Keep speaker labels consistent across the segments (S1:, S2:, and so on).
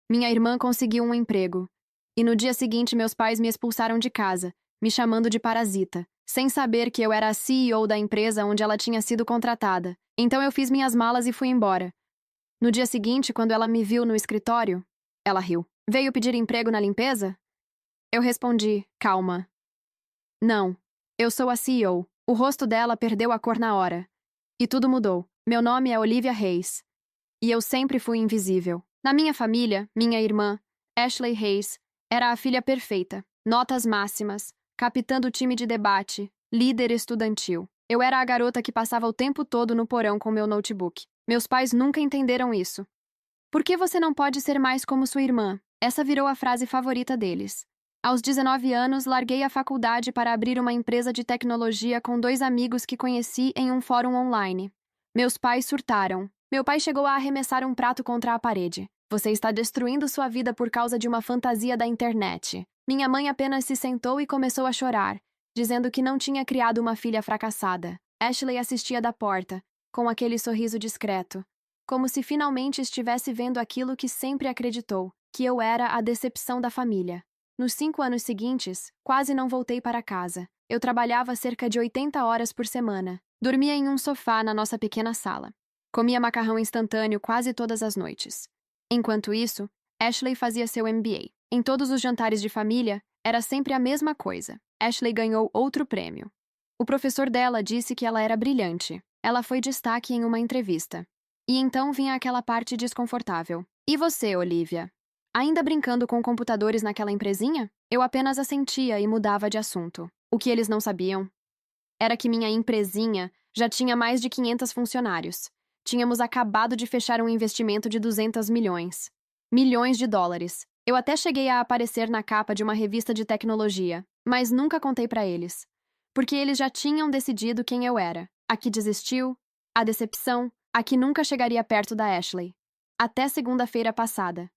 S1: Minha irmã conseguiu um emprego. E no dia seguinte, meus pais me expulsaram de casa, me chamando de parasita, sem saber que eu era a CEO da empresa onde ela tinha sido contratada. Então eu fiz minhas malas e fui embora. No dia seguinte, quando ela me viu no escritório, ela riu. Veio pedir emprego na limpeza? Eu respondi, calma. Não. Eu sou a CEO. O rosto dela perdeu a cor na hora. E tudo mudou. Meu nome é Olivia Reis. E eu sempre fui invisível. Na minha família, minha irmã, Ashley Reis, era a filha perfeita. Notas máximas, capitã do time de debate, líder estudantil. Eu era a garota que passava o tempo todo no porão com meu notebook. Meus pais nunca entenderam isso. Por que você não pode ser mais como sua irmã? Essa virou a frase favorita deles. Aos 19 anos, larguei a faculdade para abrir uma empresa de tecnologia com dois amigos que conheci em um fórum online. Meus pais surtaram. Meu pai chegou a arremessar um prato contra a parede. Você está destruindo sua vida por causa de uma fantasia da internet. Minha mãe apenas se sentou e começou a chorar, dizendo que não tinha criado uma filha fracassada. Ashley assistia da porta, com aquele sorriso discreto, como se finalmente estivesse vendo aquilo que sempre acreditou, que eu era a decepção da família. Nos 5 anos seguintes, quase não voltei para casa. Eu trabalhava cerca de 80 horas por semana. Dormia em um sofá na nossa pequena sala. Comia macarrão instantâneo quase todas as noites. Enquanto isso, Ashley fazia seu MBA. Em todos os jantares de família, era sempre a mesma coisa. Ashley ganhou outro prêmio. O professor dela disse que ela era brilhante. Ela foi destaque em uma entrevista. E então vinha aquela parte desconfortável. E você, Olivia? Ainda brincando com computadores naquela empresinha? Eu apenas assentia e mudava de assunto. O que eles não sabiam era que minha empresinha já tinha mais de 500 funcionários. Tínhamos acabado de fechar um investimento de 200 milhões. Milhões de dólares. Eu até cheguei a aparecer na capa de uma revista de tecnologia, mas nunca contei para eles. Porque eles já tinham decidido quem eu era. A que desistiu, a decepção, a que nunca chegaria perto da Ashley. Até segunda-feira passada.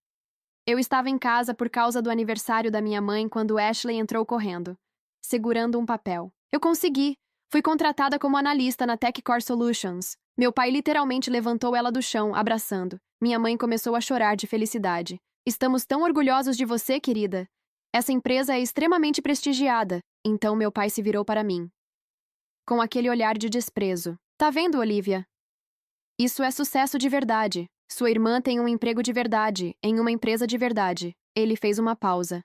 S1: Eu estava em casa por causa do aniversário da minha mãe quando Ashley entrou correndo, segurando um papel. Eu consegui! Fui contratada como analista na TechCore Solutions. Meu pai literalmente levantou ela do chão, abraçando. Minha mãe começou a chorar de felicidade. Estamos tão orgulhosos de você, querida. Essa empresa é extremamente prestigiada. Então meu pai se virou para mim, com aquele olhar de desprezo. Tá vendo, Olivia? Isso é sucesso de verdade. Sua irmã tem um emprego de verdade, em uma empresa de verdade. Ele fez uma pausa.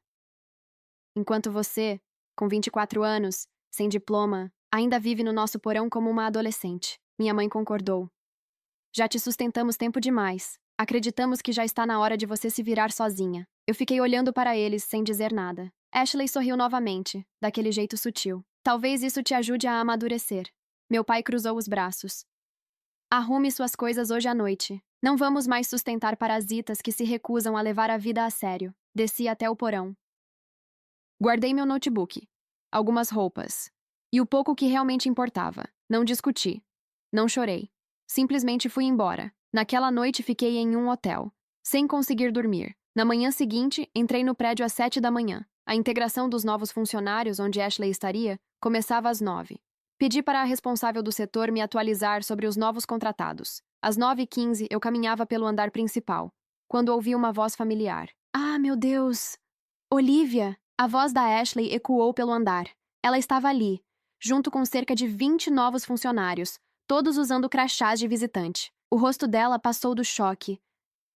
S1: Enquanto você, com 24 anos, sem diploma, ainda vive no nosso porão como uma adolescente. Minha mãe concordou. Já te sustentamos tempo demais. Acreditamos que já está na hora de você se virar sozinha. Eu fiquei olhando para eles sem dizer nada. Ashley sorriu novamente, daquele jeito sutil. Talvez isso te ajude a amadurecer. Meu pai cruzou os braços. Arrume suas coisas hoje à noite. Não vamos mais sustentar parasitas que se recusam a levar a vida a sério. Desci até o porão. Guardei meu notebook, algumas roupas, e o pouco que realmente importava. Não discuti. Não chorei. Simplesmente fui embora. Naquela noite fiquei em um hotel, sem conseguir dormir. Na manhã seguinte, entrei no prédio às 7 da manhã. A integração dos novos funcionários, onde Ashley estaria, começava às 9. Pedi para a responsável do setor me atualizar sobre os novos contratados. Às 9h15, eu caminhava pelo andar principal, quando ouvi uma voz familiar. Ah, meu Deus! Olivia! A voz da Ashley ecoou pelo andar. Ela estava ali, junto com cerca de 20 novos funcionários, todos usando crachás de visitante. O rosto dela passou do choque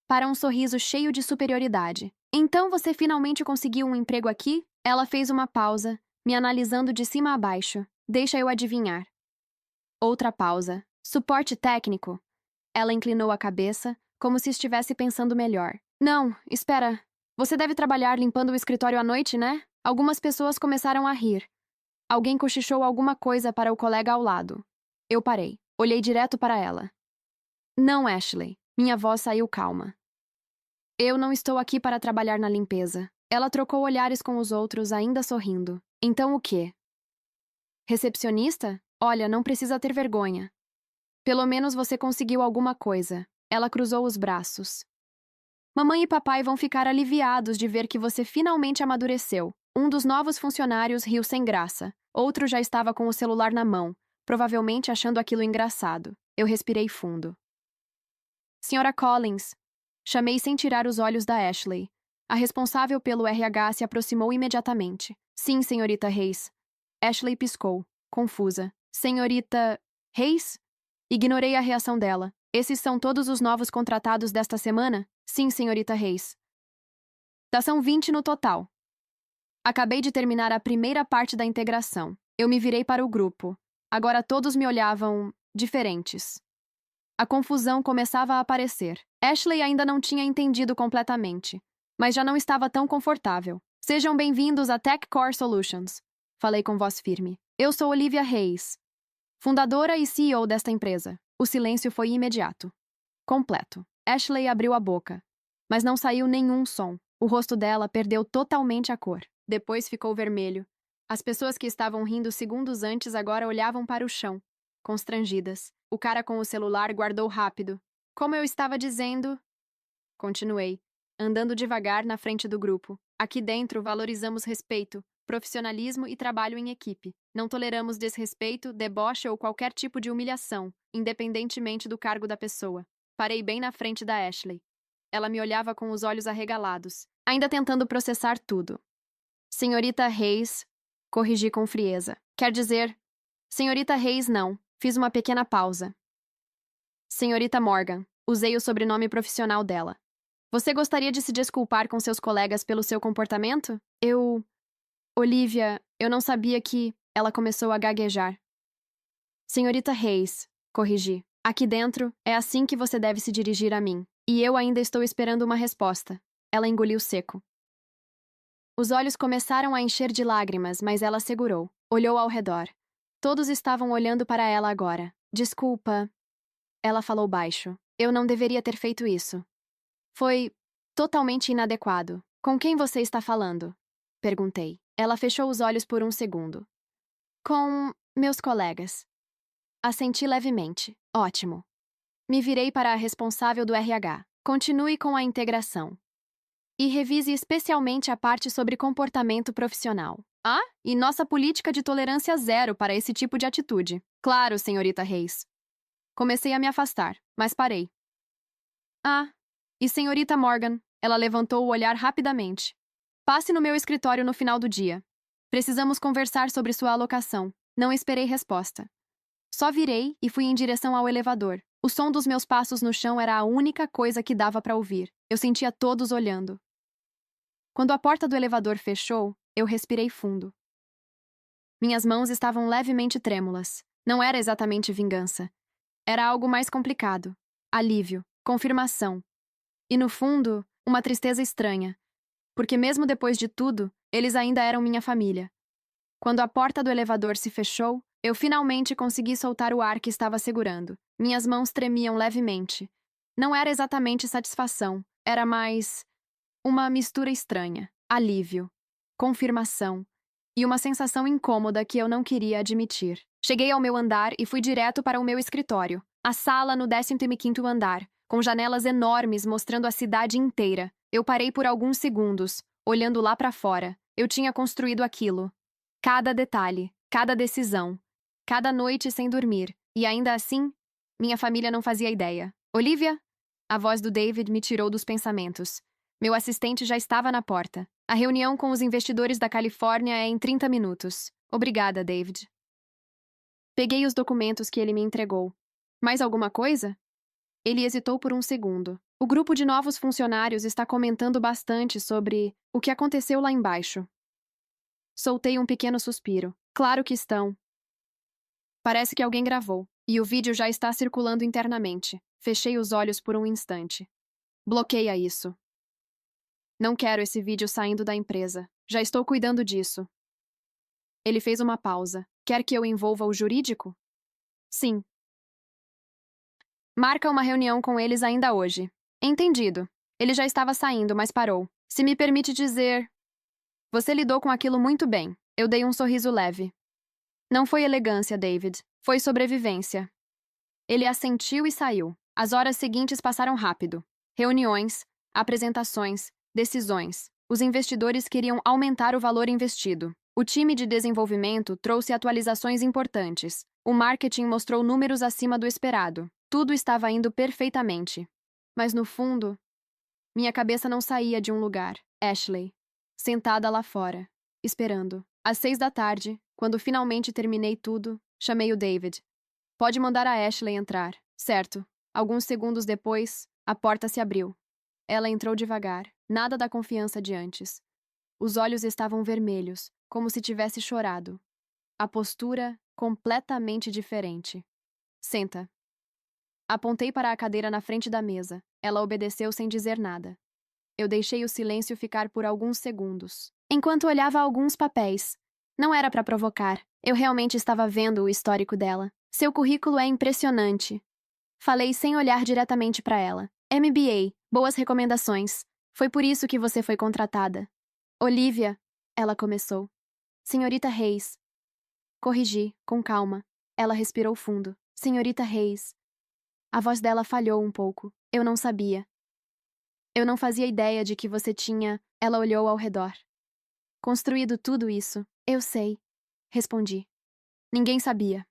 S1: para um sorriso cheio de superioridade. Então você finalmente conseguiu um emprego aqui? Ela fez uma pausa, me analisando de cima a baixo. Deixa eu adivinhar. Outra pausa. Suporte técnico? Ela inclinou a cabeça, como se estivesse pensando melhor. Não, espera. Você deve trabalhar limpando o escritório à noite, né? Algumas pessoas começaram a rir. Alguém cochichou alguma coisa para o colega ao lado. Eu parei. Olhei direto para ela. Não, Ashley. Minha voz saiu calma. Eu não estou aqui para trabalhar na limpeza. Ela trocou olhares com os outros, ainda sorrindo. Então o quê? Recepcionista? Olha, não precisa ter vergonha. Pelo menos você conseguiu alguma coisa. Ela cruzou os braços. Mamãe e papai vão ficar aliviados de ver que você finalmente amadureceu. Um dos novos funcionários riu sem graça. Outro já estava com o celular na mão, provavelmente achando aquilo engraçado. Eu respirei fundo. Senhora Collins, Chamei sem tirar os olhos da Ashley. A responsável pelo RH se aproximou imediatamente. Sim, senhorita Reis. Ashley piscou, confusa. Senhorita Reis? Ignorei a reação dela. Esses são todos os novos contratados desta semana? Sim, senhorita Reis. São 20 no total. Acabei de terminar a primeira parte da integração. Eu me virei para o grupo. Agora todos me olhavam diferentes. A confusão começava a aparecer. Ashley ainda não tinha entendido completamente, mas já não estava tão confortável. Sejam bem-vindos a Tech Core Solutions. Falei com voz firme. Eu sou Olivia Reis, fundadora e CEO desta empresa. O silêncio foi imediato. Completo. Ashley abriu a boca, mas não saiu nenhum som. O rosto dela perdeu totalmente a cor. Depois ficou vermelho. As pessoas que estavam rindo segundos antes agora olhavam para o chão, constrangidas. O cara com o celular guardou rápido. Como eu estava dizendo... Continuei, andando devagar na frente do grupo. Aqui dentro valorizamos respeito, profissionalismo e trabalho em equipe. Não toleramos desrespeito, deboche ou qualquer tipo de humilhação, independentemente do cargo da pessoa. Parei bem na frente da Ashley. Ela me olhava com os olhos arregalados, ainda tentando processar tudo. Senhorita Reis, corrigi com frieza. Quer dizer, senhorita Reis não. Fiz uma pequena pausa. Senhorita Morgan, usei o sobrenome profissional dela. Você gostaria de se desculpar com seus colegas pelo seu comportamento? Olivia, eu não sabia que... Ela começou a gaguejar. Senhorita Reis, corrigi. Aqui dentro, é assim que você deve se dirigir a mim. E eu ainda estou esperando uma resposta. Ela engoliu seco. Os olhos começaram a encher de lágrimas, mas ela segurou. Olhou ao redor. Todos estavam olhando para ela agora. Desculpa. Ela falou baixo. Eu não deveria ter feito isso. Foi totalmente inadequado. Com quem você está falando? Perguntei. Ela fechou os olhos por um segundo. Com meus colegas. Assenti levemente. Ótimo. Me virei para a responsável do RH. Continue com a integração. E revise especialmente a parte sobre comportamento profissional. Ah, e nossa política de tolerância zero para esse tipo de atitude. Claro, senhorita Reis. Comecei a me afastar, mas parei. Ah, e senhorita Morgan? Ela levantou o olhar rapidamente. Passe no meu escritório no final do dia. Precisamos conversar sobre sua alocação. Não esperei resposta. Só virei e fui em direção ao elevador. O som dos meus passos no chão era a única coisa que dava para ouvir. Eu sentia todos olhando. Quando a porta do elevador fechou, eu respirei fundo. Minhas mãos estavam levemente trêmulas. Não era exatamente vingança. Era algo mais complicado. Alívio, confirmação. E no fundo, uma tristeza estranha. Porque mesmo depois de tudo, eles ainda eram minha família. Quando a porta do elevador se fechou, eu finalmente consegui soltar o ar que estava segurando. Minhas mãos tremiam levemente. Não era exatamente satisfação, era mais... uma mistura estranha. Alívio, confirmação e uma sensação incômoda que eu não queria admitir. Cheguei ao meu andar e fui direto para o meu escritório. A sala no 15º andar, com janelas enormes mostrando a cidade inteira. Eu parei por alguns segundos, olhando lá para fora. Eu tinha construído aquilo. Cada detalhe, cada decisão, cada noite sem dormir. E ainda assim, minha família não fazia ideia. Olivia? A voz do David me tirou dos pensamentos. Meu assistente já estava na porta. A reunião com os investidores da Califórnia é em 30 minutos. Obrigada, David. Peguei os documentos que ele me entregou. Mais alguma coisa? Ele hesitou por um segundo. O grupo de novos funcionários está comentando bastante sobre o que aconteceu lá embaixo. Soltei um pequeno suspiro. Claro que estão. Parece que alguém gravou, e o vídeo já está circulando internamente. Fechei os olhos por um instante. Bloqueia isso. Não quero esse vídeo saindo da empresa. Já estou cuidando disso. Ele fez uma pausa. Quer que eu envolva o jurídico? Sim. Marca uma reunião com eles ainda hoje. Entendido. Ele já estava saindo, mas parou. Se me permite dizer... Você lidou com aquilo muito bem. Eu dei um sorriso leve. Não foi elegância, David. Foi sobrevivência. Ele assentiu e saiu. As horas seguintes passaram rápido. Reuniões, apresentações, decisões. Os investidores queriam aumentar o valor investido. O time de desenvolvimento trouxe atualizações importantes. O marketing mostrou números acima do esperado. Tudo estava indo perfeitamente. Mas no fundo, Minha cabeça não saía de um lugar. Ashley. Sentada lá fora, esperando. Às 6 da tarde, quando finalmente terminei tudo, chamei o David. Pode mandar a Ashley entrar. Certo. Alguns segundos depois, a porta se abriu. Ela entrou devagar, nada da confiança de antes. Os olhos estavam vermelhos, como se tivesse chorado. A postura, completamente diferente. Senta. Apontei para a cadeira na frente da mesa. Ela obedeceu sem dizer nada. Eu deixei o silêncio ficar por alguns segundos, enquanto olhava alguns papéis. Não era para provocar. Eu realmente estava vendo o histórico dela. Seu currículo é impressionante. Falei sem olhar diretamente para ela. MBA, boas recomendações. Foi por isso que você foi contratada. Olivia, ela começou. Senhorita Reis. Corrigi, com calma. Ela respirou fundo. Senhorita Reis. A voz dela falhou um pouco. Eu não sabia. Eu não fazia ideia de que você tinha. Ela olhou ao redor. Construído tudo isso. Eu sei. Respondi. Ninguém sabia.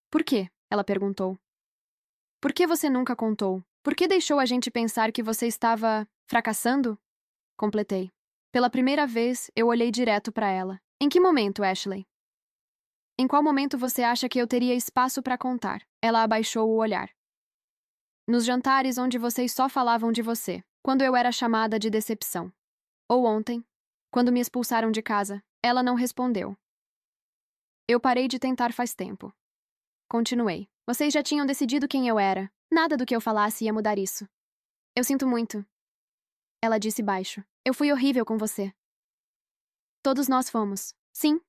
S1: Por quê? Ela perguntou. Por que você nunca contou? Por que deixou a gente pensar que você estava fracassando? Completei. Pela primeira vez, eu olhei direto para ela. Em que momento, Ashley? Em qual momento você acha que eu teria espaço para contar? Ela abaixou o olhar. Nos jantares onde vocês só falavam de você, quando eu era chamada de decepção. Ou ontem, quando me expulsaram de casa. Ela não respondeu. Eu parei de tentar faz tempo. Continuei. Vocês já tinham decidido quem eu era. Nada do que eu falasse ia mudar isso. Eu sinto muito. Ela disse baixo. Eu fui horrível com você. Todos nós fomos. Sim.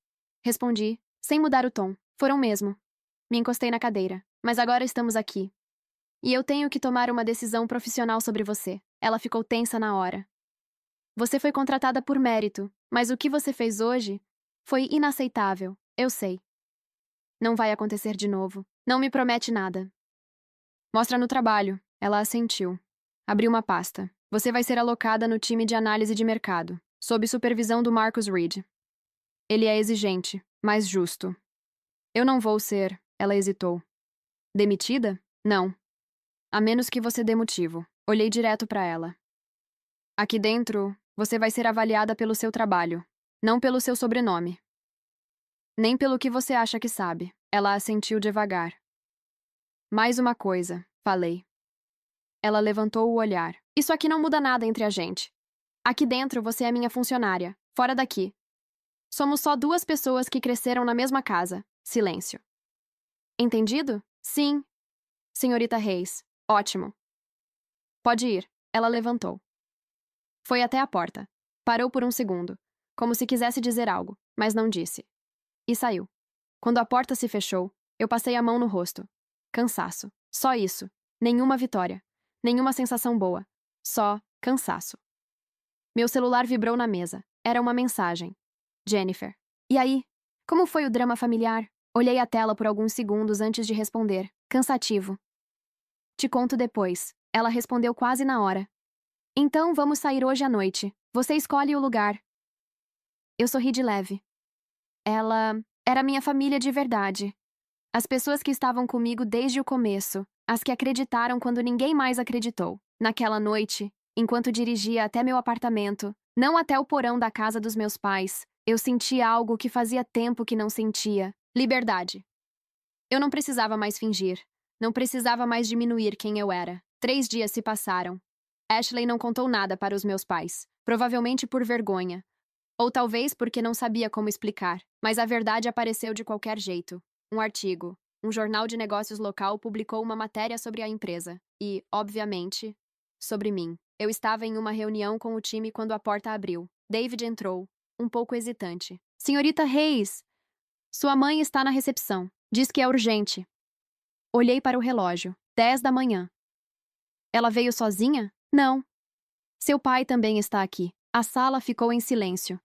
S1: Respondi, sem mudar o tom. Foram mesmo. Me encostei na cadeira. Mas agora estamos aqui. E eu tenho que tomar uma decisão profissional sobre você. Ela ficou tensa na hora. Você foi contratada por mérito, mas o que você fez hoje foi inaceitável. Eu sei. Não vai acontecer de novo. Não me promete nada. Mostra no trabalho. Ela assentiu. Abriu uma pasta. Você vai ser alocada no time de análise de mercado, sob supervisão do Marcus Reed. Ele é exigente, mas justo. Eu não vou ser, ela hesitou. Demitida? Não. A menos que você dê motivo. Olhei direto para ela. Aqui dentro, você vai ser avaliada pelo seu trabalho, não pelo seu sobrenome. Nem pelo que você acha que sabe. Ela assentiu devagar. Mais uma coisa, falei. Ela levantou o olhar. Isso aqui não muda nada entre a gente. Aqui dentro você é minha funcionária. Fora daqui. Somos só duas pessoas que cresceram na mesma casa. Silêncio. Entendido? Sim. Senhorita Reis. Ótimo. Pode ir. Ela levantou. Foi até a porta. Parou por um segundo, como se quisesse dizer algo, mas não disse. E saiu. Quando a porta se fechou, eu passei a mão no rosto. Cansaço. Só isso. Nenhuma vitória. Nenhuma sensação boa. Só cansaço. Meu celular vibrou na mesa. Era uma mensagem. Jennifer. E aí? Como foi o drama familiar? Olhei a tela por alguns segundos antes de responder. Cansativo. Te conto depois. Ela respondeu quase na hora. Então vamos sair hoje à noite. Você escolhe o lugar. Eu sorri de leve. Ela era minha família de verdade. As pessoas que estavam comigo desde o começo. As que acreditaram quando ninguém mais acreditou. Naquela noite, enquanto dirigia até meu apartamento, não até o porão da casa dos meus pais, eu senti algo que fazia tempo que não sentia. Liberdade. Eu não precisava mais fingir. Não precisava mais diminuir quem eu era. 3 dias se passaram. Ashley não contou nada para os meus pais, provavelmente por vergonha. Ou talvez porque não sabia como explicar, mas a verdade apareceu de qualquer jeito. Um artigo. Um jornal de negócios local publicou uma matéria sobre a empresa. E, obviamente, sobre mim. Eu estava em uma reunião com o time quando a porta abriu. David entrou, um pouco hesitante. Senhorita Reis! Sua mãe está na recepção. Diz que é urgente. Olhei para o relógio. 10 da manhã. Ela veio sozinha? Não. Seu pai também está aqui. A sala ficou em silêncio.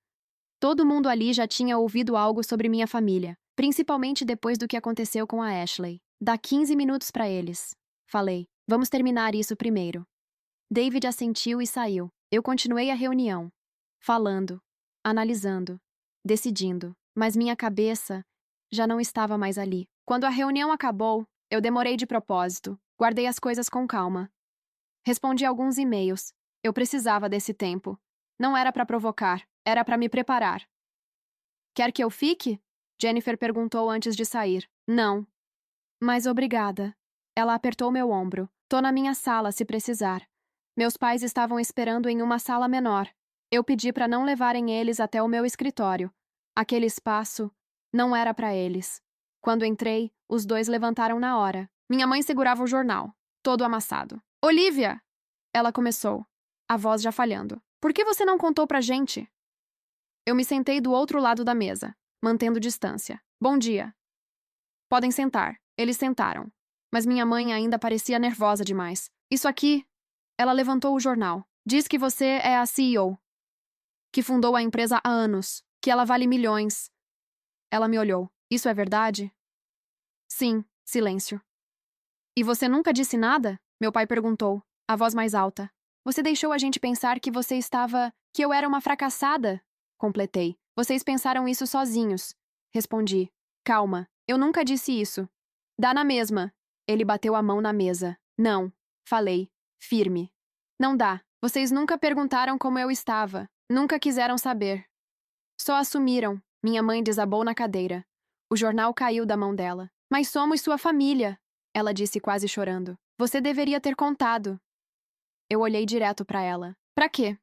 S1: Todo mundo ali já tinha ouvido algo sobre minha família, principalmente depois do que aconteceu com a Ashley. Dá 15 minutos para eles. Falei. Vamos terminar isso primeiro. David assentiu e saiu. Eu continuei a reunião. Falando. Analisando. Decidindo. Mas minha cabeça já não estava mais ali. Quando a reunião acabou, eu demorei de propósito. Guardei as coisas com calma. Respondi alguns e-mails. Eu precisava desse tempo. Não era para provocar, era para me preparar. Quer que eu fique? Jennifer perguntou antes de sair. Não. Mas obrigada. Ela apertou meu ombro. Tô na minha sala se precisar. Meus pais estavam esperando em uma sala menor. Eu pedi para não levarem eles até o meu escritório. Aquele espaço não era para eles. Quando entrei, os dois levantaram na hora. Minha mãe segurava o jornal, todo amassado. Olivia! Ela começou, a voz já falhando. Por que você não contou pra gente? Eu me sentei do outro lado da mesa, mantendo distância. Bom dia. Podem sentar. Eles sentaram. Mas minha mãe ainda parecia nervosa demais. Isso aqui... Ela levantou o jornal. Diz que você é a CEO, que fundou a empresa há anos, que ela vale milhões. Ela me olhou. Isso é verdade? Sim, silêncio. E você nunca disse nada? Meu pai perguntou, a voz mais alta. Você deixou a gente pensar que você estava... que eu era uma fracassada? Completei. Vocês pensaram isso sozinhos. Respondi. Calma, eu nunca disse isso. Dá na mesma. Ele bateu a mão na mesa. Não. Falei. Firme. Não dá. Vocês nunca perguntaram como eu estava. Nunca quiseram saber. Só assumiram. Minha mãe desabou na cadeira. O jornal caiu da mão dela. Mas somos sua família, ela disse quase chorando. Você deveria ter contado. Eu olhei direto para ela. Pra quê?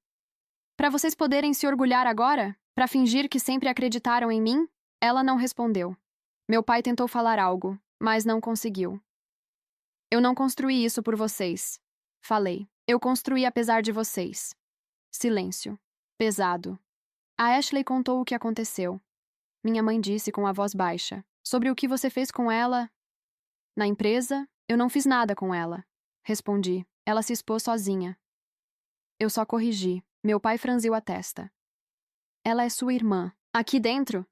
S1: Pra vocês poderem se orgulhar agora? Pra fingir que sempre acreditaram em mim? Ela não respondeu. Meu pai tentou falar algo, mas não conseguiu. Eu não construí isso por vocês. Falei. Eu construí apesar de vocês. Silêncio. Pesado. A Ashley contou o que aconteceu. Minha mãe disse com a voz baixa. Sobre o que você fez com ela? Na empresa, eu não fiz nada com ela. Respondi. Ela se expôs sozinha. Eu só corrigi. Meu pai franziu a testa. Ela é sua irmã. Aqui dentro?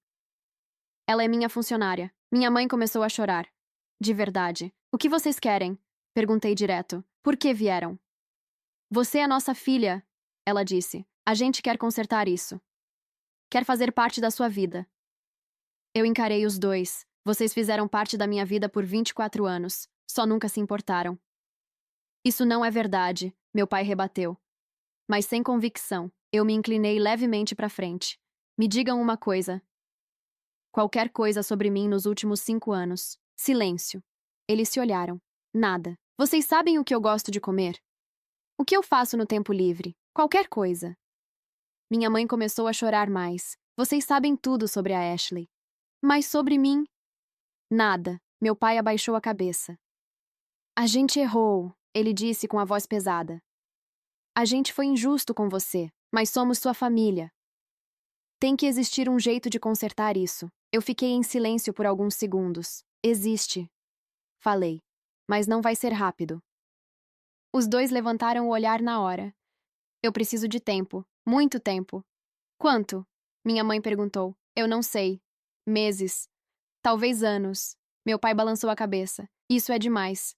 S1: Ela é minha funcionária. Minha mãe começou a chorar. De verdade. O que vocês querem? Perguntei direto. Por que vieram? Você é nossa filha, ela disse. A gente quer consertar isso. Quer fazer parte da sua vida. Eu encarei os dois. Vocês fizeram parte da minha vida por 24 anos. Só nunca se importaram. Isso não é verdade, meu pai rebateu. Mas sem convicção, eu me inclinei levemente para frente. Me digam uma coisa. Qualquer coisa sobre mim nos últimos 5 anos. Silêncio. Eles se olharam. Nada. Vocês sabem o que eu gosto de comer? O que eu faço no tempo livre? Qualquer coisa. Minha mãe começou a chorar mais. Vocês sabem tudo sobre a Ashley. Mas sobre mim? Nada. Meu pai abaixou a cabeça. A gente errou, ele disse com a voz pesada. A gente foi injusto com você, mas somos sua família. Tem que existir um jeito de consertar isso. Eu fiquei em silêncio por alguns segundos. Existe. Falei. Mas não vai ser rápido. Os dois levantaram o olhar na hora. Eu preciso de tempo. Muito tempo. Quanto? Minha mãe perguntou. Eu não sei. Meses. Talvez anos. Meu pai balançou a cabeça. Isso é demais.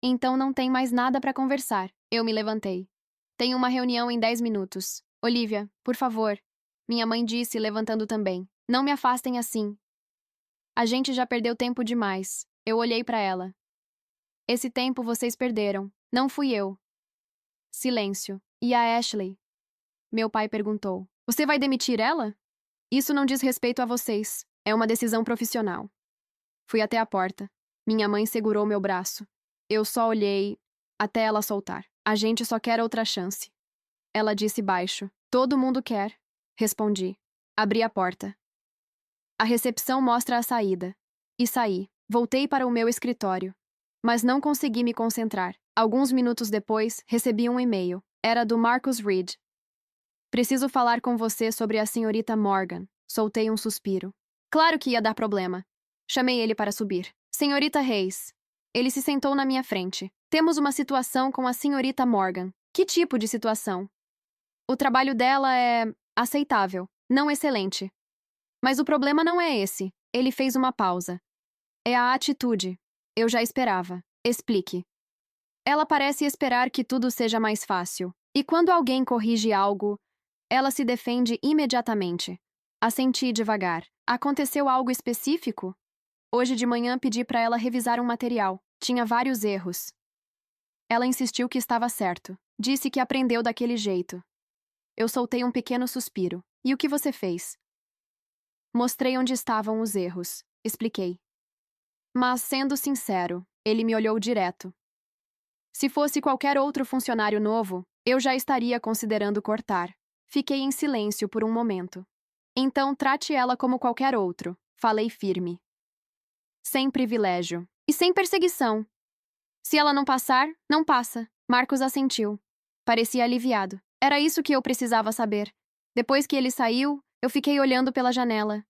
S1: Então não tem mais nada para conversar. Eu me levantei. Tenho uma reunião em 10 minutos. Olivia, por favor. Minha mãe disse, levantando também. Não me afastem assim. A gente já perdeu tempo demais. Eu olhei para ela. Esse tempo vocês perderam. Não fui eu. Silêncio. E a Ashley? Meu pai perguntou. Você vai demitir ela? Isso não diz respeito a vocês. É uma decisão profissional. Fui até a porta. Minha mãe segurou meu braço. Eu só olhei até ela soltar. A gente só quer outra chance. Ela disse baixo. Todo mundo quer. Respondi. Abri a porta. A recepção mostra a saída. E saí. Voltei para o meu escritório. Mas não consegui me concentrar. Alguns minutos depois, recebi um e-mail. Era do Marcus Reed. Preciso falar com você sobre a senhorita Morgan. Soltei um suspiro. Claro que ia dar problema. Chamei ele para subir. Senhorita Hayes. Ele se sentou na minha frente. Temos uma situação com a senhorita Morgan. Que tipo de situação? O trabalho dela é aceitável, não excelente. Mas o problema não é esse. Ele fez uma pausa. É a atitude. Eu já esperava. Explique. Ela parece esperar que tudo seja mais fácil. E quando alguém corrige algo, ela se defende imediatamente. Assenti devagar. Aconteceu algo específico? Hoje de manhã pedi para ela revisar um material. Tinha vários erros. Ela insistiu que estava certo. Disse que aprendeu daquele jeito. Eu soltei um pequeno suspiro. E o que você fez? Mostrei onde estavam os erros. Expliquei. Mas, sendo sincero, ele me olhou direto. Se fosse qualquer outro funcionário novo, eu já estaria considerando cortar. Fiquei em silêncio por um momento. Então trate ela como qualquer outro, falei firme. Sem privilégio. E sem perseguição. Se ela não passar, não passa. Marcos assentiu. Parecia aliviado. Era isso que eu precisava saber. Depois que ele saiu, eu fiquei olhando pela janela.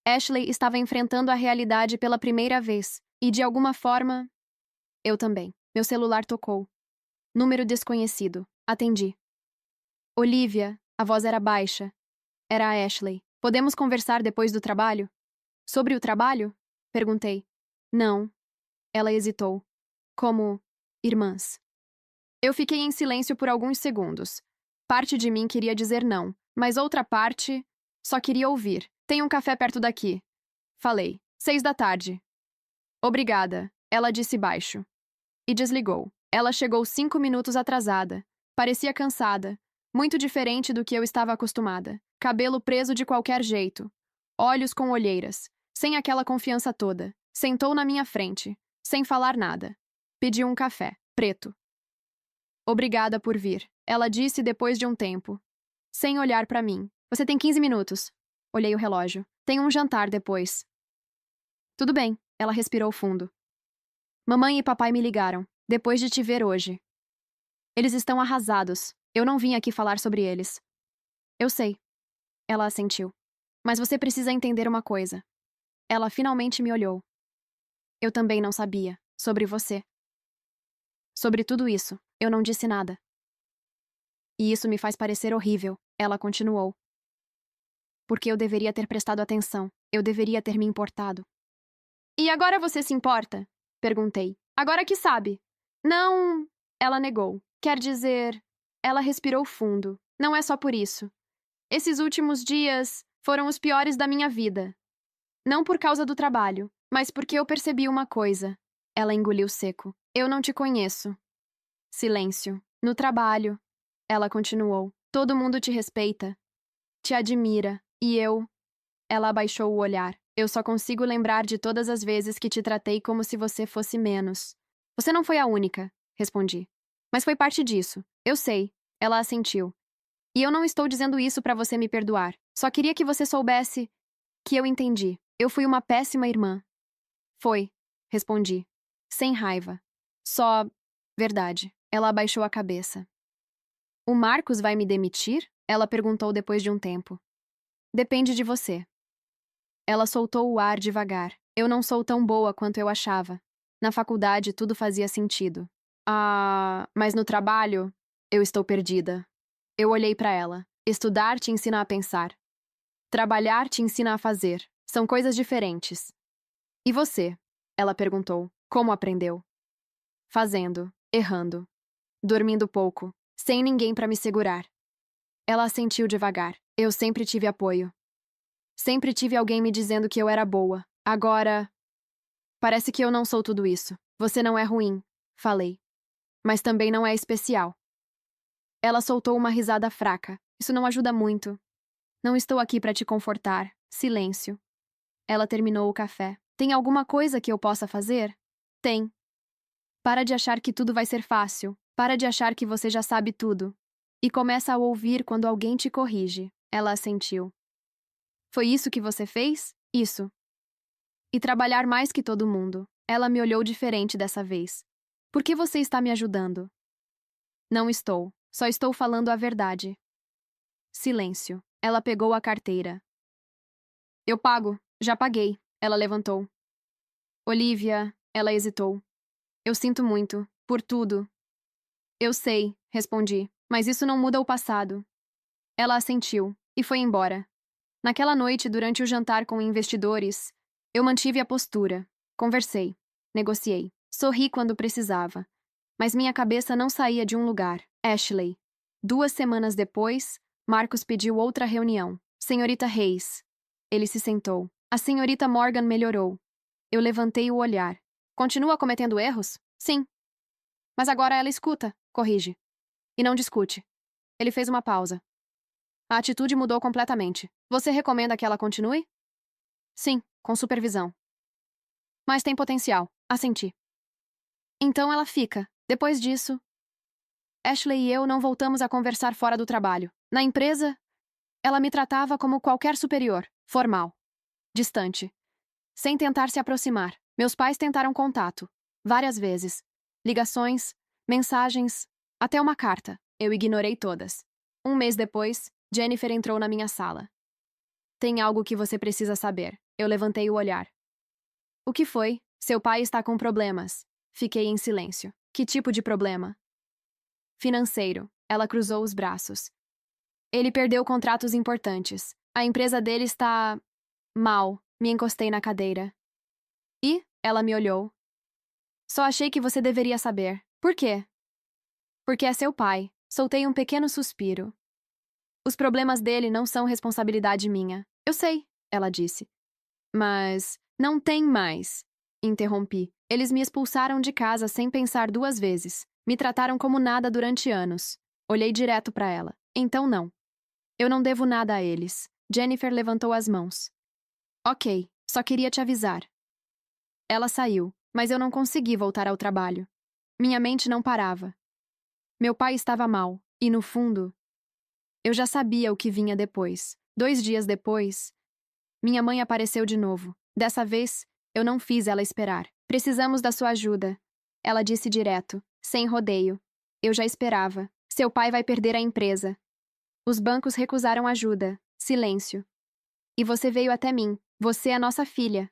S1: Ashley estava enfrentando a realidade pela primeira vez, e de alguma forma, eu também. Meu celular tocou. Número desconhecido. Atendi. Olivia, a voz era baixa. Era a Ashley. Podemos conversar depois do trabalho? Sobre o trabalho? Perguntei. Não. Ela hesitou. Como irmãs. Eu fiquei em silêncio por alguns segundos. Parte de mim queria dizer não, mas outra parte só queria ouvir. Tem um café perto daqui. Falei. 6 da tarde. Obrigada, ela disse baixo. E desligou. Ela chegou 5 minutos atrasada. Parecia cansada. Muito diferente do que eu estava acostumada. Cabelo preso de qualquer jeito. Olhos com olheiras. Sem aquela confiança toda. Sentou na minha frente. Sem falar nada. Pediu um café. Preto. Obrigada por vir, ela disse depois de um tempo. Sem olhar para mim. Você tem 15 minutos. Olhei o relógio. Tenho um jantar depois. Tudo bem, ela respirou fundo. Mamãe e papai me ligaram, depois de te ver hoje. Eles estão arrasados. Eu não vim aqui falar sobre eles. Eu sei. Ela assentiu. Mas você precisa entender uma coisa. Ela finalmente me olhou. Eu também não sabia. Sobre você. Sobre tudo isso, eu não disse nada. E isso me faz parecer horrível, ela continuou. Porque eu deveria ter prestado atenção. Eu deveria ter me importado. E agora você se importa? Perguntei. Agora que sabe. Não. Ela negou. Quer dizer. Ela respirou fundo. Não é só por isso. Esses últimos dias foram os piores da minha vida. Não por causa do trabalho, mas porque eu percebi uma coisa. Ela engoliu seco. Eu não te conheço. Silêncio. No trabalho. Ela continuou. Todo mundo te respeita. Te admira. E eu. Ela abaixou o olhar. Eu só consigo lembrar de todas as vezes que te tratei como se você fosse menos. Você não foi a única, respondi. Mas foi parte disso. Eu sei. Ela assentiu. E eu não estou dizendo isso para você me perdoar. Só queria que você soubesse que eu entendi. Eu fui uma péssima irmã. Foi, respondi. Sem raiva. Só verdade. Ela abaixou a cabeça. O Marcos vai me demitir? Ela perguntou depois de um tempo. Depende de você. Ela soltou o ar devagar. Eu não sou tão boa quanto eu achava. Na faculdade tudo fazia sentido. Ah, mas no trabalho, eu estou perdida. Eu olhei para ela. Estudar te ensina a pensar. Trabalhar te ensina a fazer. São coisas diferentes. E você? Ela perguntou. Como aprendeu? Fazendo, errando, dormindo pouco, sem ninguém para me segurar. Ela assentiu devagar. Eu sempre tive apoio. Sempre tive alguém me dizendo que eu era boa. Agora, parece que eu não sou tudo isso. Você não é ruim, falei. Mas também não é especial. Ela soltou uma risada fraca. Isso não ajuda muito. Não estou aqui para te confortar. Silêncio. Ela terminou o café. Tem alguma coisa que eu possa fazer? Tem. Para de achar que tudo vai ser fácil. Para de achar que você já sabe tudo. E começa a ouvir quando alguém te corrige. Ela assentiu. Foi isso que você fez? Isso. E trabalhar mais que todo mundo. Ela me olhou diferente dessa vez. Por que você está me ajudando? Não estou. Só estou falando a verdade. Silêncio. Ela pegou a carteira. Eu pago. Já paguei. Ela levantou. Olivia. Ela hesitou. Eu sinto muito. Por tudo. Eu sei, respondi. Mas isso não muda o passado. Ela assentiu. E foi embora. Naquela noite, durante o jantar com investidores, eu mantive a postura. Conversei. Negociei. Sorri quando precisava. Mas minha cabeça não saía de um lugar. Ashley. 2 semanas depois, Marcos pediu outra reunião. Senhorita Reis. Ele se sentou. A senhorita Morgan melhorou. Eu levantei o olhar. Continua cometendo erros? Sim. Mas agora ela escuta, corrige. E não discute. Ele fez uma pausa. A atitude mudou completamente. Você recomenda que ela continue? Sim, com supervisão. Mas tem potencial, assenti. Então ela fica. Depois disso, Ashley e eu não voltamos a conversar fora do trabalho. Na empresa, ela me tratava como qualquer superior, formal, distante, sem tentar se aproximar. Meus pais tentaram contato, várias vezes. Ligações, mensagens, até uma carta. Eu ignorei todas. Um mês depois, Jennifer entrou na minha sala. Tem algo que você precisa saber. Eu levantei o olhar. O que foi? Seu pai está com problemas. Fiquei em silêncio. Que tipo de problema? Financeiro. Ela cruzou os braços. Ele perdeu contratos importantes. A empresa dele está mal. Me encostei na cadeira. E? Ela me olhou. Só achei que você deveria saber. Por quê? Porque é seu pai. Soltei um pequeno suspiro. Os problemas dele não são responsabilidade minha. Eu sei, ela disse. Mas não tem mais. Interrompi. Eles me expulsaram de casa sem pensar duas vezes. Me trataram como nada durante anos. Olhei direto para ela. Então não. Eu não devo nada a eles. Jennifer levantou as mãos. Ok, só queria te avisar. Ela saiu, mas eu não consegui voltar ao trabalho. Minha mente não parava. Meu pai estava mal, e no fundo, eu já sabia o que vinha depois. 2 dias depois, minha mãe apareceu de novo. Dessa vez, eu não fiz ela esperar. Precisamos da sua ajuda. Ela disse direto, sem rodeio. Eu já esperava. Seu pai vai perder a empresa. Os bancos recusaram ajuda. Silêncio. E você veio até mim. Você é nossa filha.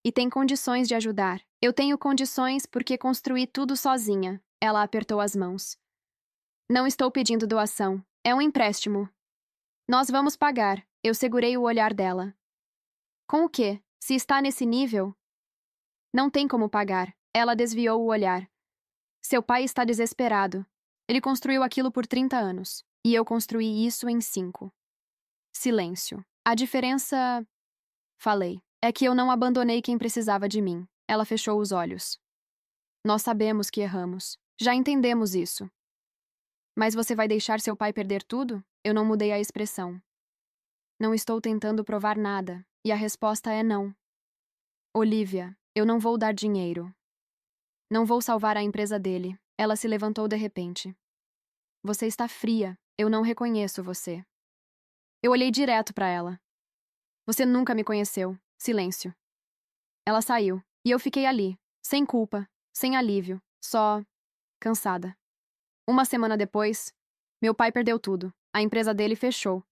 S1: E tem condições de ajudar. Eu tenho condições porque construí tudo sozinha. Ela apertou as mãos. Não estou pedindo doação. É um empréstimo. Nós vamos pagar. Eu segurei o olhar dela. Com o quê? Se está nesse nível? Não tem como pagar. Ela desviou o olhar. Seu pai está desesperado. Ele construiu aquilo por 30 anos. E eu construí isso em 5. Silêncio. A diferença... Falei. É que eu não abandonei quem precisava de mim. Ela fechou os olhos. Nós sabemos que erramos. Já entendemos isso. Mas você vai deixar seu pai perder tudo? Eu não mudei a expressão. Não estou tentando provar nada. E a resposta é não. Olivia, eu não vou dar dinheiro. Não vou salvar a empresa dele. Ela se levantou de repente. Você está fria. Eu não reconheço você. Eu olhei direto para ela. Você nunca me conheceu. Silêncio. Ela saiu, e eu fiquei ali, sem culpa, sem alívio, só cansada. Uma semana depois, meu pai perdeu tudo. A empresa dele fechou.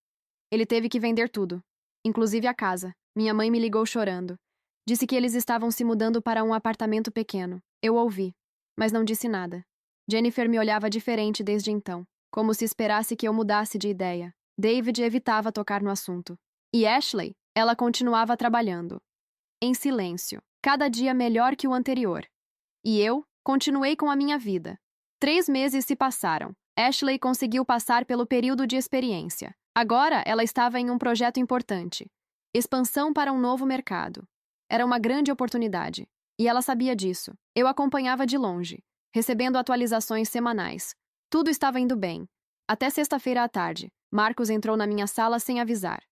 S1: Ele teve que vender tudo, inclusive a casa. Minha mãe me ligou chorando. Disse que eles estavam se mudando para um apartamento pequeno. Eu ouvi, mas não disse nada. Jennifer me olhava diferente desde então, como se esperasse que eu mudasse de ideia. David evitava tocar no assunto. E Ashley? Ela continuava trabalhando. Em silêncio, cada dia melhor que o anterior. E eu continuei com a minha vida. 3 meses se passaram. Ashley conseguiu passar pelo período de experiência. Agora ela estava em um projeto importante. Expansão para um novo mercado. Era uma grande oportunidade. E ela sabia disso. Eu acompanhava de longe, recebendo atualizações semanais. Tudo estava indo bem. Até sexta-feira à tarde, Marcos entrou na minha sala sem avisar.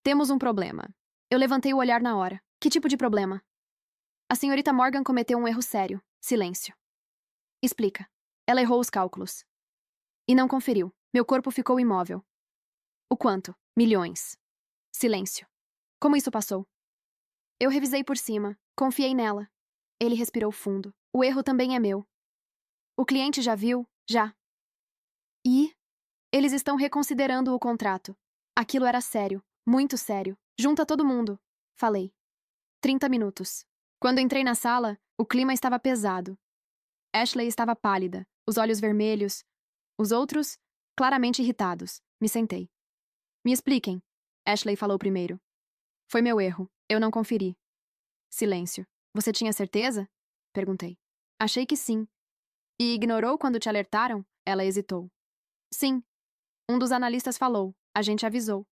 S1: Temos um problema. Eu levantei o olhar na hora. Que tipo de problema? A senhorita Morgan cometeu um erro sério. Silêncio. Explica. Ela errou os cálculos. E não conferiu. Meu corpo ficou imóvel. O quanto? Milhões. Silêncio. Como isso passou? Eu revisei por cima. Confiei nela. Ele respirou fundo. O erro também é meu. O cliente já viu? Já. E? Eles estão reconsiderando o contrato. Aquilo era sério. Muito sério. Junta todo mundo. Falei. 30 minutos. Quando entrei na sala, o clima estava pesado. Ashley estava pálida, os olhos vermelhos. Os outros, claramente irritados. Me sentei. Me expliquem. Ashley falou primeiro. Foi meu erro. Eu não conferi. Silêncio. Você tinha certeza? Perguntei. Achei que sim. E ignorou quando te alertaram? Ela hesitou. Sim. Um dos analistas falou. A gente avisou.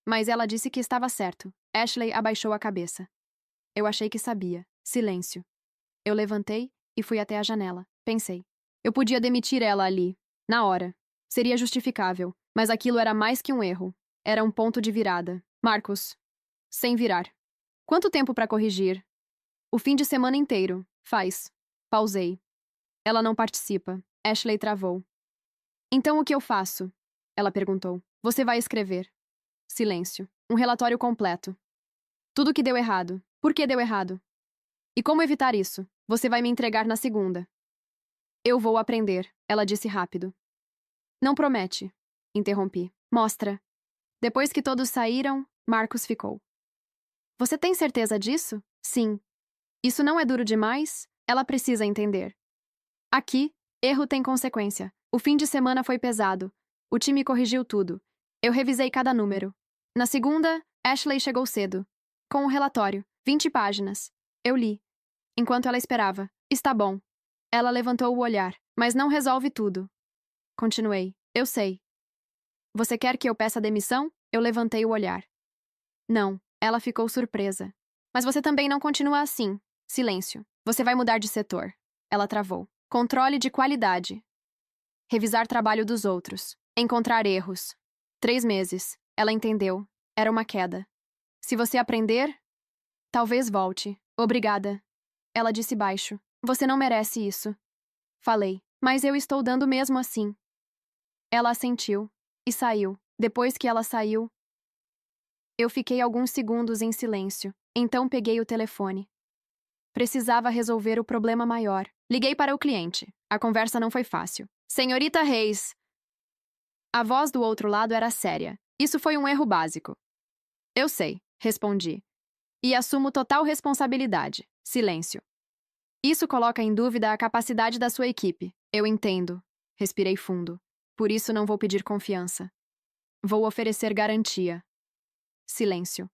S1: Mas ela disse que estava certo. Ashley abaixou a cabeça. Eu achei que sabia. Silêncio. Eu levantei e fui até a janela. Pensei. Eu podia demitir ela ali, na hora. Seria justificável, mas aquilo era mais que um erro. Era um ponto de virada. Marcos. Sem virar. Quanto tempo para corrigir? O fim de semana inteiro. Faz. Pausei. Ela não participa. Ashley travou. Então o que eu faço? Ela perguntou. Você vai escrever. Silêncio. Um relatório completo. Tudo que deu errado. Por que deu errado? E como evitar isso? Você vai me entregar na segunda. Eu vou aprender, ela disse rápido. Não promete. Interrompi. Mostra. Depois que todos saíram, Marcos ficou. Você tem certeza disso? Sim. Isso não é duro demais? Ela precisa entender. Aqui, erro tem consequência. O fim de semana foi pesado. O time corrigiu tudo. Eu revisei cada número. Na segunda, Ashley chegou cedo. Com um relatório, 20 páginas. Eu li. Enquanto ela esperava. Está bom. Ela levantou o olhar. Mas não resolve tudo. Continuei. Eu sei. Você quer que eu peça demissão? Eu levantei o olhar. Não. Ela ficou surpresa. Mas você também não continua assim. Silêncio. Você vai mudar de setor. Ela travou. Controle de qualidade. Revisar trabalho dos outros. Encontrar erros. 3 meses. Ela entendeu. Era uma queda. Se você aprender, talvez volte. Obrigada. Ela disse baixo. Você não merece isso. Falei. Mas eu estou dando mesmo assim. Ela assentiu. E saiu. Depois que ela saiu, eu fiquei alguns segundos em silêncio. Então peguei o telefone. Precisava resolver o problema maior. Liguei para o cliente. A conversa não foi fácil. Senhorita Reis. A voz do outro lado era séria. Isso foi um erro básico. Eu sei, respondi. E assumo total responsabilidade. Silêncio. Isso coloca em dúvida a capacidade da sua equipe. Eu entendo. Respirei fundo. Por isso não vou pedir confiança. Vou oferecer garantia. Silêncio.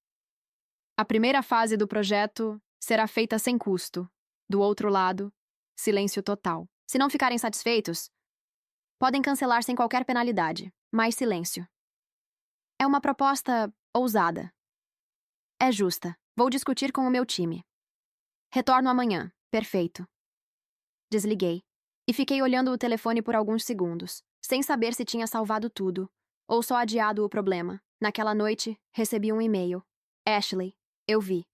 S1: A primeira fase do projeto será feita sem custo. Do outro lado, silêncio total. Se não ficarem satisfeitos, podem cancelar sem qualquer penalidade. Mais silêncio. É uma proposta ousada. É justa. Vou discutir com o meu time. Retorno amanhã. Perfeito. Desliguei. E fiquei olhando o telefone por alguns segundos, sem saber se tinha salvado tudo, ou só adiado o problema. Naquela noite, recebi um e-mail. Ashley. Eu vi.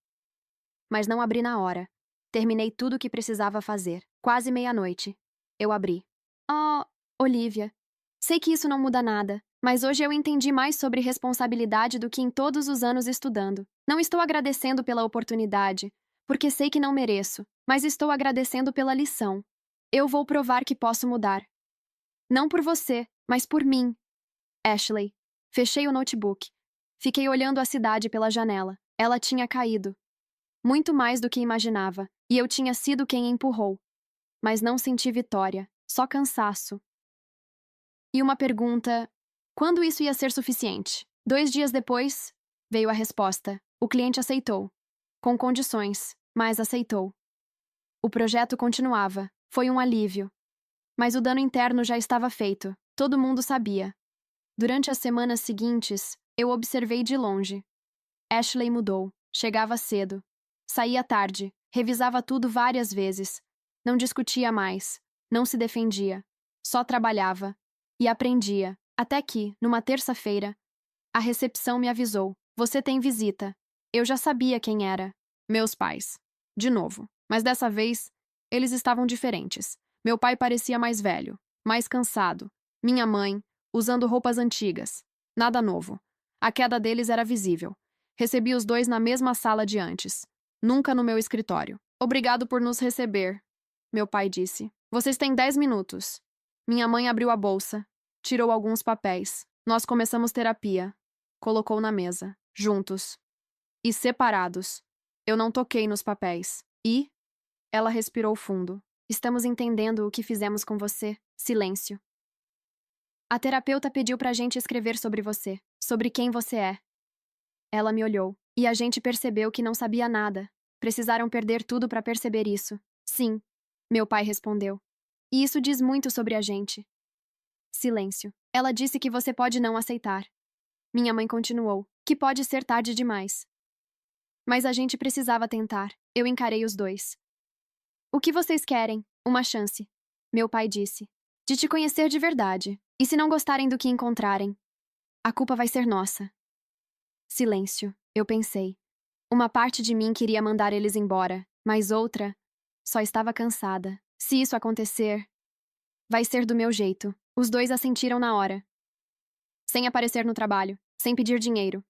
S1: Mas não abri na hora. Terminei tudo o que precisava fazer. Quase meia-noite. Eu abri. Oh, Olivia. Sei que isso não muda nada, mas hoje eu entendi mais sobre responsabilidade do que em todos os anos estudando. Não estou agradecendo pela oportunidade, porque sei que não mereço, mas estou agradecendo pela lição. Eu vou provar que posso mudar. Não por você, mas por mim. Ashley. Fechei o notebook. Fiquei olhando a cidade pela janela. Ela tinha caído. Muito mais do que imaginava, e eu tinha sido quem empurrou. Mas não senti vitória, só cansaço. E uma pergunta: quando isso ia ser suficiente? 2 dias depois, veio a resposta. O cliente aceitou. Com condições, mas aceitou. O projeto continuava. Foi um alívio. Mas o dano interno já estava feito. Todo mundo sabia. Durante as semanas seguintes, eu observei de longe. Ashley mudou. Chegava cedo. Saía tarde. Revisava tudo várias vezes. Não discutia mais. Não se defendia. Só trabalhava. E aprendia. Até que, numa terça-feira, a recepção me avisou. Você tem visita. Eu já sabia quem era. Meus pais. De novo. Mas dessa vez, eles estavam diferentes. Meu pai parecia mais velho. Mais cansado. Minha mãe, usando roupas antigas. Nada novo. A queda deles era visível. Recebi os dois na mesma sala de antes. Nunca no meu escritório. Obrigado por nos receber, meu pai disse. Vocês têm 10 minutos. Minha mãe abriu a bolsa. Tirou alguns papéis. Nós começamos terapia. Colocou na mesa. Juntos. E separados. Eu não toquei nos papéis. E? Ela respirou fundo. Estamos entendendo o que fizemos com você. Silêncio. A terapeuta pediu pra gente escrever sobre você. Sobre quem você é. Ela me olhou. E a gente percebeu que não sabia nada. Precisaram perder tudo pra perceber isso. Sim. Meu pai respondeu. E isso diz muito sobre a gente. Silêncio. Ela disse que você pode não aceitar. Minha mãe continuou. Que pode ser tarde demais. Mas a gente precisava tentar. Eu encarei os dois. O que vocês querem? Uma chance. Meu pai disse. De te conhecer de verdade. E se não gostarem do que encontrarem? A culpa vai ser nossa. Silêncio, eu pensei. Uma parte de mim queria mandar eles embora, mas outra só estava cansada. Se isso acontecer, vai ser do meu jeito. Os dois assentiram na hora. Sem aparecer no trabalho, sem pedir dinheiro,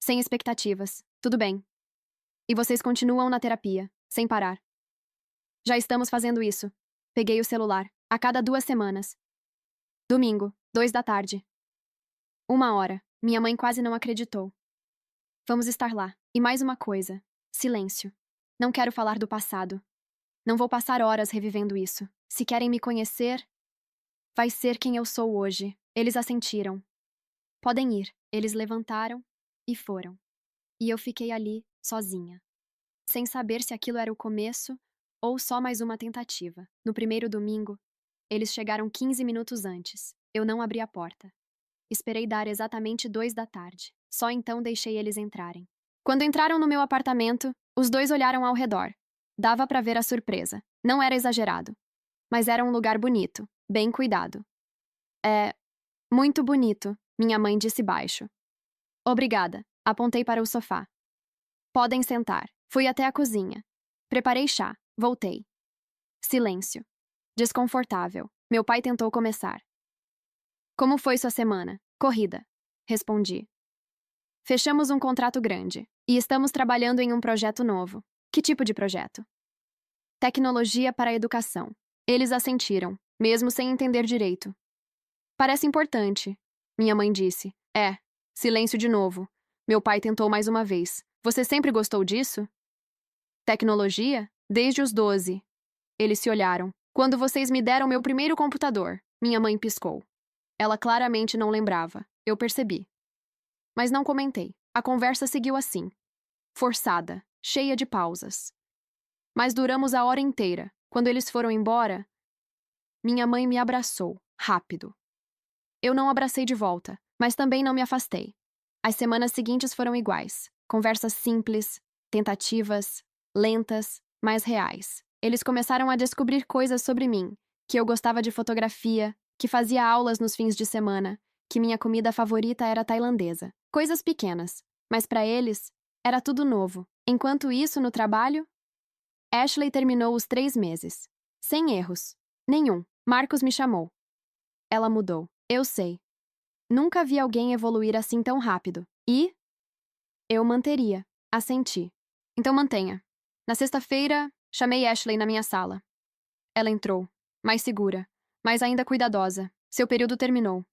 S1: sem expectativas. Tudo bem. E vocês continuam na terapia, sem parar. Já estamos fazendo isso. Peguei o celular. A cada 2 semanas. Domingo, 2 da tarde. 1 hora. Minha mãe quase não acreditou. Vamos estar lá. E mais uma coisa. Silêncio. Não quero falar do passado. Não vou passar horas revivendo isso. Se querem me conhecer, vai ser quem eu sou hoje. Eles assentiram. Podem ir. Eles levantaram e foram. E eu fiquei ali, sozinha. Sem saber se aquilo era o começo ou só mais uma tentativa. No primeiro domingo, eles chegaram 15 minutos antes. Eu não abri a porta. Esperei dar exatamente 2 da tarde. Só então deixei eles entrarem. Quando entraram no meu apartamento, os dois olharam ao redor. Dava para ver a surpresa. Não era exagerado. Mas era um lugar bonito, bem cuidado. É muito bonito, minha mãe disse baixo. Obrigada. Apontei para o sofá. Podem sentar. Fui até a cozinha. Preparei chá. Voltei. Silêncio. Desconfortável. Meu pai tentou começar. Como foi sua semana? Corrida. Respondi. Fechamos um contrato grande. E estamos trabalhando em um projeto novo. Que tipo de projeto? Tecnologia para a educação. Eles assentiram, mesmo sem entender direito. Parece importante, minha mãe disse. É. Silêncio de novo. Meu pai tentou mais uma vez. Você sempre gostou disso? Tecnologia? Desde os 12. Eles se olharam. Quando vocês me deram meu primeiro computador, minha mãe piscou. Ela claramente não lembrava. Eu percebi. Mas não comentei. A conversa seguiu assim. Forçada, cheia de pausas. Mas duramos a hora inteira. Quando eles foram embora, minha mãe me abraçou, rápido. Eu não abracei de volta, mas também não me afastei. As semanas seguintes foram iguais. Conversas simples, tentativas, lentas, mas reais. Eles começaram a descobrir coisas sobre mim, que eu gostava de fotografia, que fazia aulas nos fins de semana, que minha comida favorita era tailandesa. Coisas pequenas, mas para eles, era tudo novo. Enquanto isso, no trabalho, Ashley terminou os 3 meses. Sem erros. Nenhum. Marcos me chamou. Ela mudou. Eu sei. Nunca vi alguém evoluir assim tão rápido. E? Eu manteria. Assenti. Então mantenha. Na sexta-feira, chamei Ashley na minha sala. Ela entrou. Mais segura. Mas ainda cuidadosa. Seu período terminou.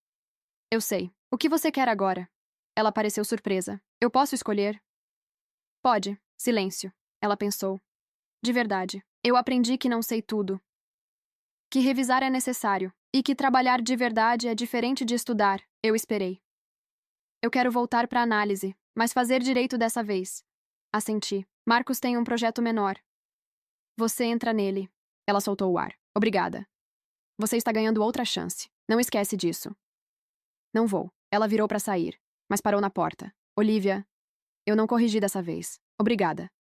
S1: Eu sei. O que você quer agora? Ela pareceu surpresa. Eu posso escolher? Pode. Silêncio. Ela pensou. De verdade. Eu aprendi que não sei tudo. Que revisar é necessário. E que trabalhar de verdade é diferente de estudar. Eu esperei. Eu quero voltar para a análise, mas fazer direito dessa vez. Assenti. Marcos tem um projeto menor. Você entra nele. Ela soltou o ar. Obrigada. Você está ganhando outra chance. Não esquece disso. Não vou. Ela virou para sair, mas parou na porta. Olivia, eu não corrigi dessa vez. Obrigada.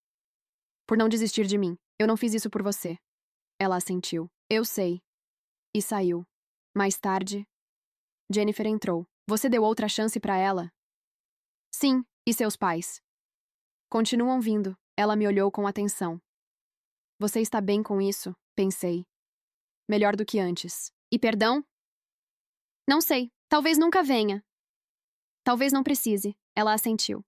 S1: Por não desistir de mim. Eu não fiz isso por você. Ela assentiu. Eu sei. E saiu. Mais tarde, Jennifer entrou. Você deu outra chance para ela? Sim, e seus pais? Continuam vindo. Ela me olhou com atenção. Você está bem com isso? Pensei. Melhor do que antes. E perdão? Não sei. Talvez nunca venha. Talvez não precise. Ela assentiu.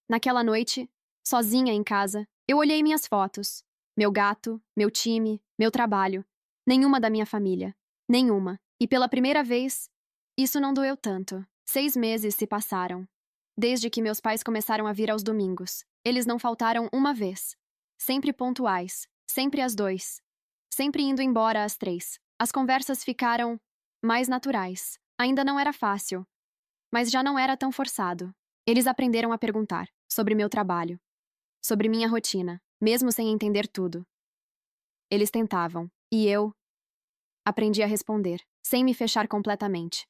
S1: Naquela noite, sozinha em casa, eu olhei minhas fotos. Meu gato, meu time, meu trabalho. Nenhuma da minha família. Nenhuma. E pela primeira vez, isso não doeu tanto. 6 meses se passaram. Desde que meus pais começaram a vir aos domingos. Eles não faltaram uma vez. Sempre pontuais. Sempre às 2. Sempre indo embora às 3. As conversas ficaram mais naturais. Ainda não era fácil. Mas já não era tão forçado. Eles aprenderam a perguntar sobre meu trabalho. Sobre minha rotina, mesmo sem entender tudo. Eles tentavam. E eu aprendi a responder, sem me fechar completamente.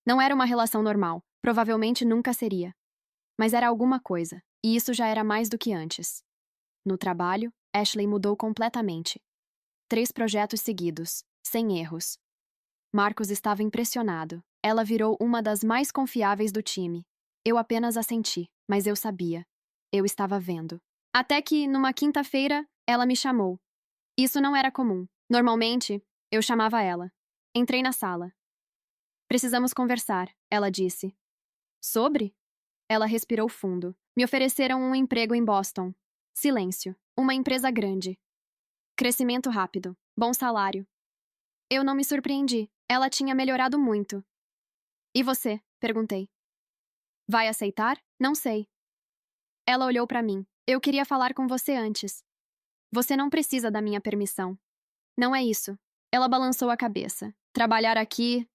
S1: Não era uma relação normal, provavelmente nunca seria. Mas era alguma coisa, e isso já era mais do que antes. No trabalho, Ashley mudou completamente. 3 projetos seguidos, sem erros. Marcos estava impressionado. Ela virou uma das mais confiáveis do time. Eu apenas assenti, mas eu sabia. Eu estava vendo. Até que, numa quinta-feira, ela me chamou. Isso não era comum. Normalmente, eu chamava ela. Entrei na sala. Precisamos conversar, ela disse. Sobre? Ela respirou fundo. Me ofereceram um emprego em Boston. Silêncio. Uma empresa grande. Crescimento rápido. Bom salário. Eu não me surpreendi. Ela tinha melhorado muito. E você? Perguntei. Vai aceitar? Não sei. Ela olhou para mim. Eu queria falar com você antes. Você não precisa da minha permissão. Não é isso. Ela balançou a cabeça. Trabalhar aqui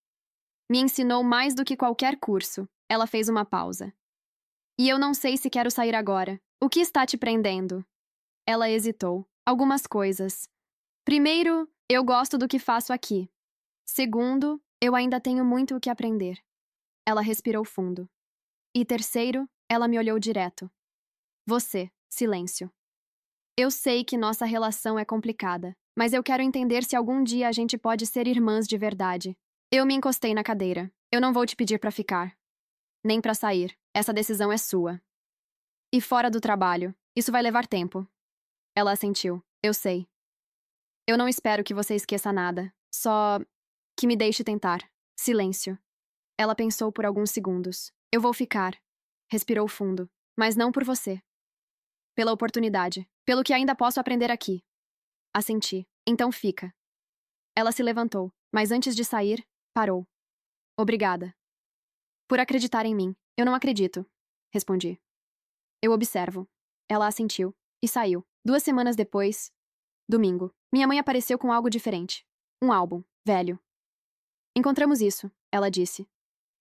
S1: me ensinou mais do que qualquer curso. Ela fez uma pausa. E eu não sei se quero sair agora. O que está te prendendo? Ela hesitou. Algumas coisas. Primeiro, eu gosto do que faço aqui. Segundo, eu ainda tenho muito o que aprender. Ela respirou fundo. E terceiro, ela me olhou direto. Você, silêncio. Eu sei que nossa relação é complicada, mas eu quero entender se algum dia a gente pode ser irmãs de verdade. Eu me encostei na cadeira. Eu não vou te pedir pra ficar. Nem pra sair. Essa decisão é sua. E fora do trabalho. Isso vai levar tempo. Ela assentiu. Eu sei. Eu não espero que você esqueça nada. Só que me deixe tentar. Silêncio. Ela pensou por alguns segundos. Eu vou ficar. Respirou fundo. Mas não por você. Pela oportunidade. Pelo que ainda posso aprender aqui. Assenti. Então fica. Ela se levantou, mas antes de sair, parou. Obrigada. Por acreditar em mim. Eu não acredito. Respondi. Eu observo. Ela assentiu e saiu. 2 semanas depois, domingo, minha mãe apareceu com algo diferente. Um álbum, velho. Encontramos isso, ela disse.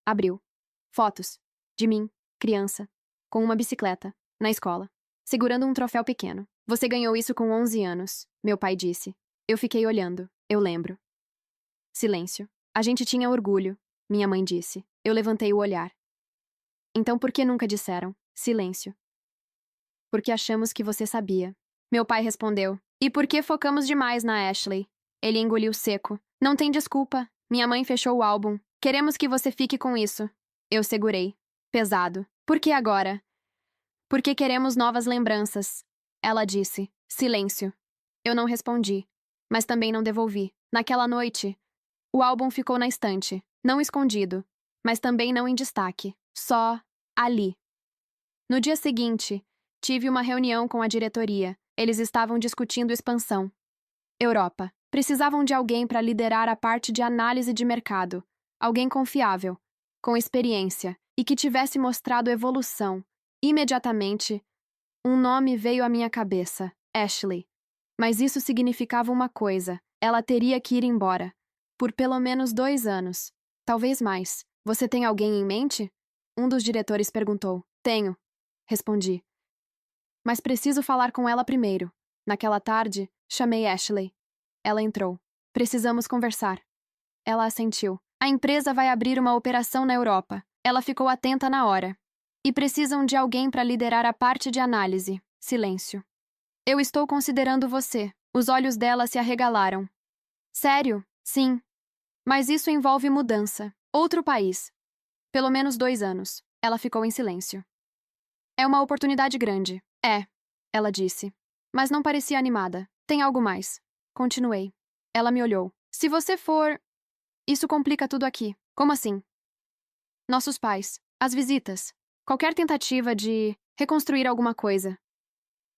S1: Abriu. Fotos. De mim, criança, com uma bicicleta, na escola, segurando um troféu pequeno. Você ganhou isso com 11 anos, meu pai disse. Eu fiquei olhando. Eu lembro. Silêncio. A gente tinha orgulho, minha mãe disse. Eu levantei o olhar. Então por que nunca disseram? Silêncio. Porque achamos que você sabia. Meu pai respondeu. E por que focamos demais na Ashley? Ele engoliu seco. Não tem desculpa. Minha mãe fechou o álbum. Queremos que você fique com isso. Eu segurei. Pesado. Por que agora? Porque queremos novas lembranças. Ela disse. Silêncio. Eu não respondi. Mas também não devolvi. Naquela noite, o álbum ficou na estante. Não escondido. Mas também não em destaque. Só ali. No dia seguinte, tive uma reunião com a diretoria. Eles estavam discutindo expansão. Europa. Precisavam de alguém para liderar a parte de análise de mercado. Alguém confiável, com experiência e que tivesse mostrado evolução. Imediatamente, um nome veio à minha cabeça: Ashley. Mas isso significava uma coisa: ela teria que ir embora. Por pelo menos 2 anos. Talvez mais. Você tem alguém em mente? Um dos diretores perguntou. Tenho. Respondi. Mas preciso falar com ela primeiro. Naquela tarde, chamei Ashley. Ela entrou. Precisamos conversar. Ela assentiu. A empresa vai abrir uma operação na Europa. Ela ficou atenta na hora. E precisam de alguém para liderar a parte de análise. Silêncio. Eu estou considerando você. Os olhos dela se arregalaram. Sério? Sim. Mas isso envolve mudança. Outro país. Pelo menos 2 anos. Ela ficou em silêncio. É uma oportunidade grande. É, ela disse. Mas não parecia animada. Tem algo mais. Continuei. Ela me olhou. Se você for... Isso complica tudo aqui. Como assim? Nossos pais. As visitas. Qualquer tentativa de reconstruir alguma coisa.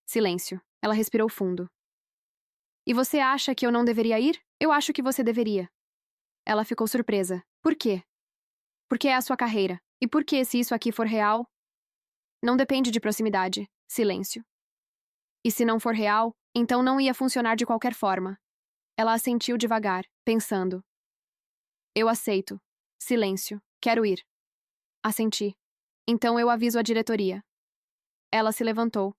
S1: Silêncio. Ela respirou fundo. E você acha que eu não deveria ir? Eu acho que você deveria. Ela ficou surpresa. Por quê? Porque é a sua carreira. E por que, se isso aqui for real? Não depende de proximidade. Silêncio. E se não for real, então não ia funcionar de qualquer forma. Ela assentiu devagar, pensando. Eu aceito. Silêncio. Quero ir. Assenti. Então eu aviso a diretoria. Ela se levantou,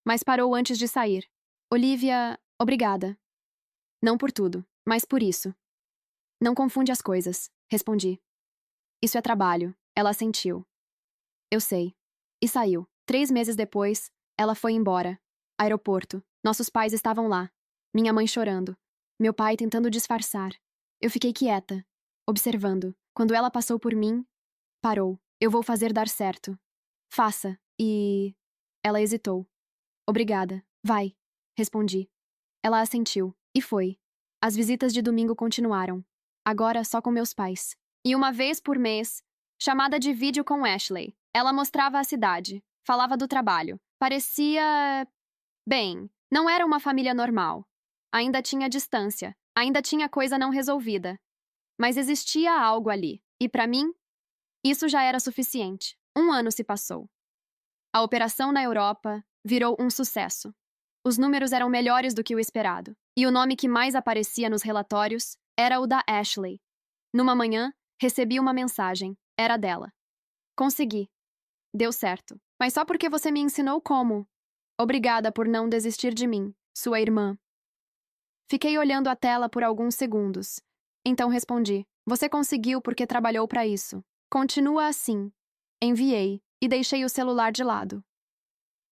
S1: mas parou antes de sair. Olivia, obrigada. Não por tudo, mas por isso. Não confunde as coisas, respondi. Isso é trabalho. Ela assentiu. Eu sei. E saiu. 3 meses depois, ela foi embora. Aeroporto. Nossos pais estavam lá. Minha mãe chorando. Meu pai tentando disfarçar. Eu fiquei quieta. observando. Quando ela passou por mim, parou. Eu vou fazer dar certo. Faça. E... Ela hesitou. Obrigada. Vai. Respondi. Ela assentiu. E foi. As visitas de domingo continuaram. Agora só com meus pais. E uma vez por mês, chamada de vídeo com Ashley. Ela mostrava a cidade, falava do trabalho. Parecia... Bem, não era uma família normal. Ainda tinha distância, ainda tinha coisa não resolvida. Mas existia algo ali. E para mim, isso já era suficiente. 1 ano se passou. A operação na Europa virou um sucesso. Os números eram melhores do que o esperado. E o nome que mais aparecia nos relatórios era o da Ashley. Numa manhã, recebi uma mensagem. Era dela. Consegui. Deu certo. Mas só porque você me ensinou como. Obrigada por não desistir de mim, sua irmã. Fiquei olhando a tela por alguns segundos. Então respondi: Você conseguiu porque trabalhou para isso. Continua assim. Enviei e deixei o celular de lado.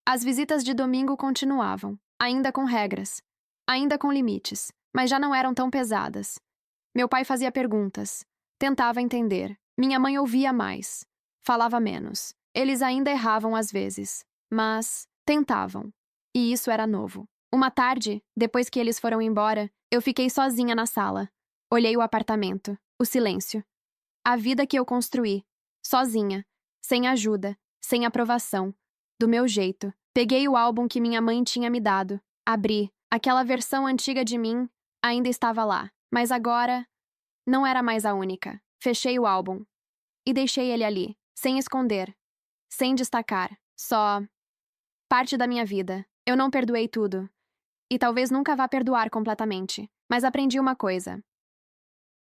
S1: As visitas de domingo continuavam, ainda com regras, ainda com limites, mas já não eram tão pesadas. Meu pai fazia perguntas, tentava entender. Minha mãe ouvia mais, falava menos. Eles ainda erravam às vezes, mas tentavam. E isso era novo. Uma tarde, depois que eles foram embora, eu fiquei sozinha na sala. Olhei o apartamento, o silêncio. A vida que eu construí, sozinha, sem ajuda, sem aprovação, do meu jeito. Peguei o álbum que minha mãe tinha me dado, abri. Aquela versão antiga de mim ainda estava lá, mas agora não era mais a única. Fechei o álbum e deixei ele ali, sem esconder, sem destacar, só parte da minha vida. Eu não perdoei tudo, e talvez nunca vá perdoar completamente, mas aprendi uma coisa.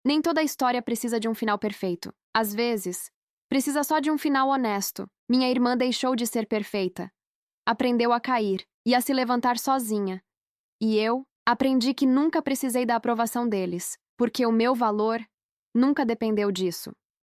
S1: Nem toda história precisa de um final perfeito. Às vezes, precisa só de um final honesto. Minha irmã deixou de ser perfeita. Aprendeu a cair e a se levantar sozinha. E eu aprendi que nunca precisei da aprovação deles, porque o meu valor nunca dependeu disso.